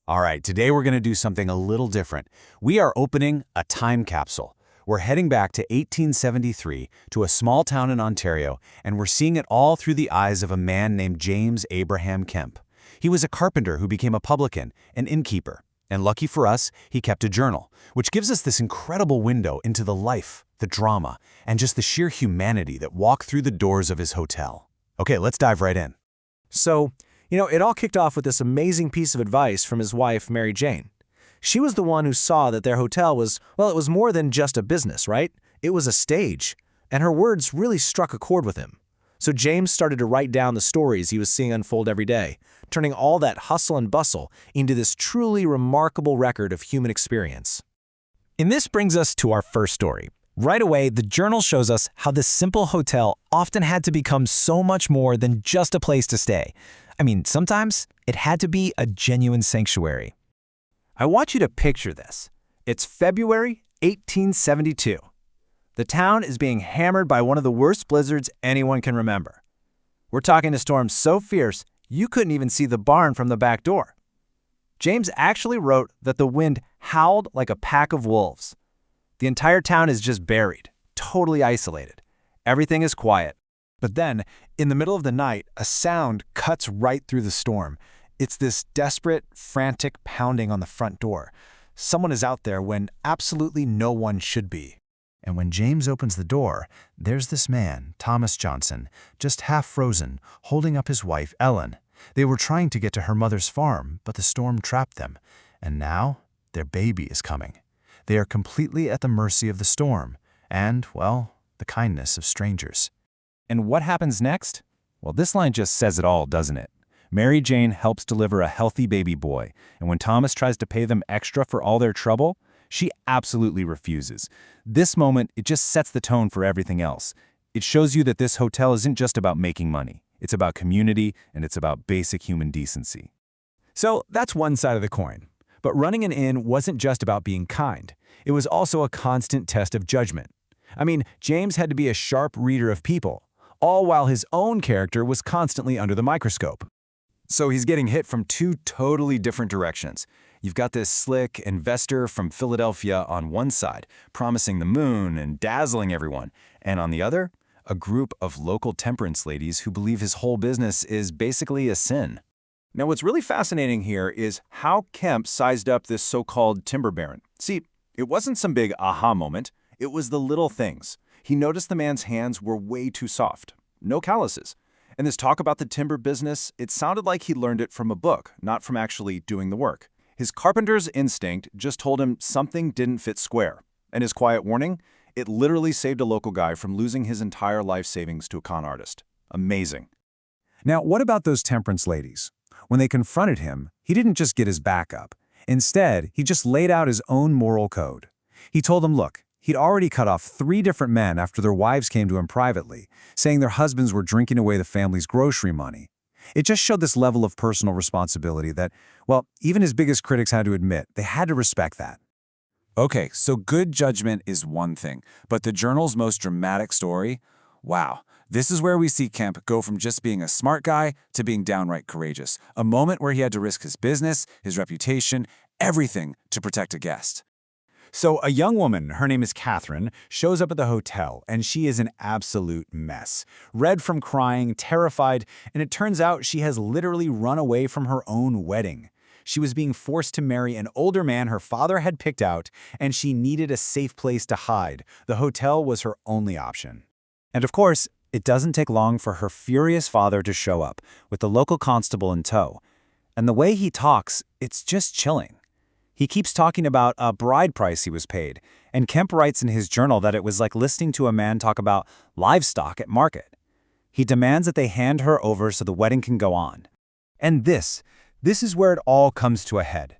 All right, today we're going to do something a little different. We are opening a time capsule. We're heading back to 1873 to a small town in Ontario, and we're seeing it all through the eyes of a man named James Abraham Kemp. He was a carpenter who became a publican, an innkeeper, and lucky for us, he kept a journal, which gives us this incredible window into the life, the drama, and just the sheer humanity that walked through the doors of his hotel. Okay, let's dive right in. So, it all kicked off with this amazing piece of advice from his wife, Mary Jane. She was the one who saw that their hotel was, well, it was more than just a business, right? It was a stage. And her words really struck a chord with him. So James started to write down the stories he was seeing unfold every day, turning all that hustle and bustle into this truly remarkable record of human experience. And this brings us to our first story. Right away, the journal shows us how this simple hotel often had to become so much more than just a place to stay. I mean, sometimes it had to be a genuine sanctuary. I want you to picture this. It's February 1872. The town is being hammered by one of the worst blizzards anyone can remember. We're talking a storm so fierce you couldn't even see the barn from the back door. James actually wrote that the wind howled like a pack of wolves. The entire town is just buried, totally isolated. Everything is quiet. But then, in the middle of the night, a sound cuts right through the storm. It's this desperate, frantic pounding on the front door. Someone is out there when absolutely no one should be. And when James opens the door, there's this man, Thomas Johnson, just half frozen, holding up his wife, Ellen. They were trying to get to her mother's farm, but the storm trapped them. And now, their baby is coming. They are completely at the mercy of the storm and, well, the kindness of strangers. And what happens next? Well, this line just says it all, doesn't it? Mary Jane helps deliver a healthy baby boy, and when Thomas tries to pay them extra for all their trouble, she absolutely refuses. This moment, it just sets the tone for everything else. It shows you that this hotel isn't just about making money. It's about community, and it's about basic human decency. So that's one side of the coin. But running an inn wasn't just about being kind. It was also a constant test of judgment. I mean, James had to be a sharp reader of people, all while his own character was constantly under the microscope. So he's getting hit from two totally different directions. You've got this slick investor from Philadelphia on one side, promising the moon and dazzling everyone, and on the other, a group of local temperance ladies who believe his whole business is basically a sin. Now, what's really fascinating here is how Kemp sized up this so-called timber baron. See, it wasn't some big aha moment. It was the little things. He noticed the man's hands were way too soft. No calluses. And this talk about the timber business, it sounded like he learned it from a book, not from actually doing the work. His carpenter's instinct just told him something didn't fit square. And his quiet warning, it literally saved a local guy from losing his entire life savings to a con artist. Amazing. Now, what about those temperance ladies? When they confronted him, he didn't just get his back up. Instead, he just laid out his own moral code. He told them, look, he'd already cut off 3 different men after their wives came to him privately, saying their husbands were drinking away the family's grocery money. It just showed this level of personal responsibility that, well, even his biggest critics had to admit they had to respect that. Okay, so good judgment is one thing, but the journal's most dramatic story? Wow, this is where we see Kemp go from just being a smart guy to being downright courageous, a moment where he had to risk his business, his reputation, everything to protect a guest. So a young woman, her name is Catherine, shows up at the hotel, and she is an absolute mess. Red from crying, terrified, and it turns out she has literally run away from her own wedding. She was being forced to marry an older man her father had picked out, and she needed a safe place to hide. The hotel was her only option. And of course, it doesn't take long for her furious father to show up, with the local constable in tow. And the way he talks, it's just chilling. He keeps talking about a bride price he was paid, and Kemp writes in his journal that it was like listening to a man talk about livestock at market. He demands that they hand her over so the wedding can go on. And this is where it all comes to a head.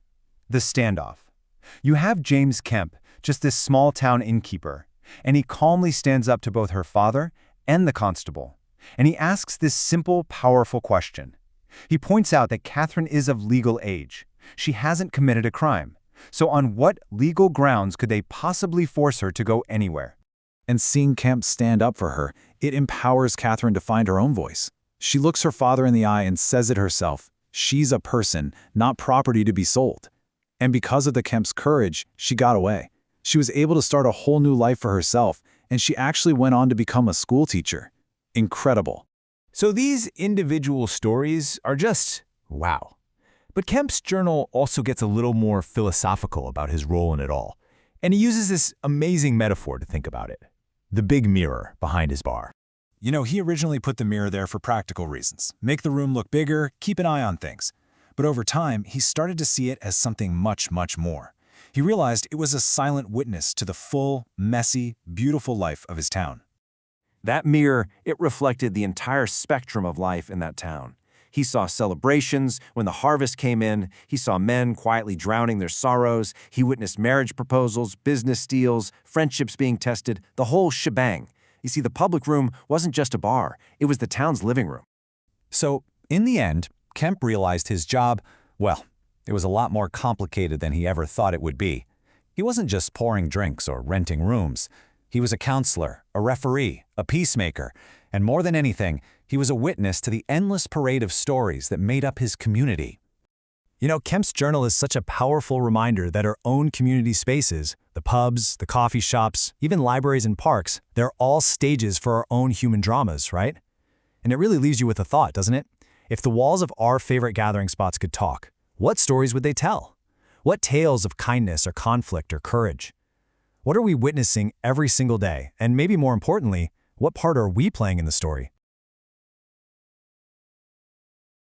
The standoff. You have James Kemp, just this small-town innkeeper, and he calmly stands up to both her father and the constable. And he asks this simple, powerful question. He points out that Catherine is of legal age. She hasn't committed a crime. So on what legal grounds could they possibly force her to go anywhere? And seeing Kemp stand up for her, it empowers Catherine to find her own voice. She looks her father in the eye and says it herself, She's a person, not property to be sold. And because of the Kemp's courage, she got away. She was able to start a whole new life for herself, and she actually went on to become a school teacher. Incredible. So these individual stories are just wow. But Kemp's journal also gets a little more philosophical about his role in it all. And he uses this amazing metaphor to think about it. The big mirror behind his bar. You know, he originally put the mirror there for practical reasons. Make the room look bigger, keep an eye on things. But over time, he started to see it as something much, much more. He realized it was a silent witness to the full, messy, beautiful life of his town. That mirror, it reflected the entire spectrum of life in that town. He saw celebrations when the harvest came in. He saw men quietly drowning their sorrows. He witnessed marriage proposals, business deals, friendships being tested, the whole shebang. You see, the public room wasn't just a bar. It was the town's living room. So, in the end, Kemp realized his job, well, it was a lot more complicated than he ever thought it would be. He wasn't just pouring drinks or renting rooms. He was a counselor, a referee, a peacemaker, and more than anything, he was a witness to the endless parade of stories that made up his community. You know, Kemp's journal is such a powerful reminder that our own community spaces, the pubs, the coffee shops, even libraries and parks, they're all stages for our own human dramas, right? And it really leaves you with a thought, doesn't it? If the walls of our favorite gathering spots could talk, what stories would they tell? What tales of kindness or conflict or courage? What are we witnessing every single day? And maybe more importantly, what part are we playing in the story?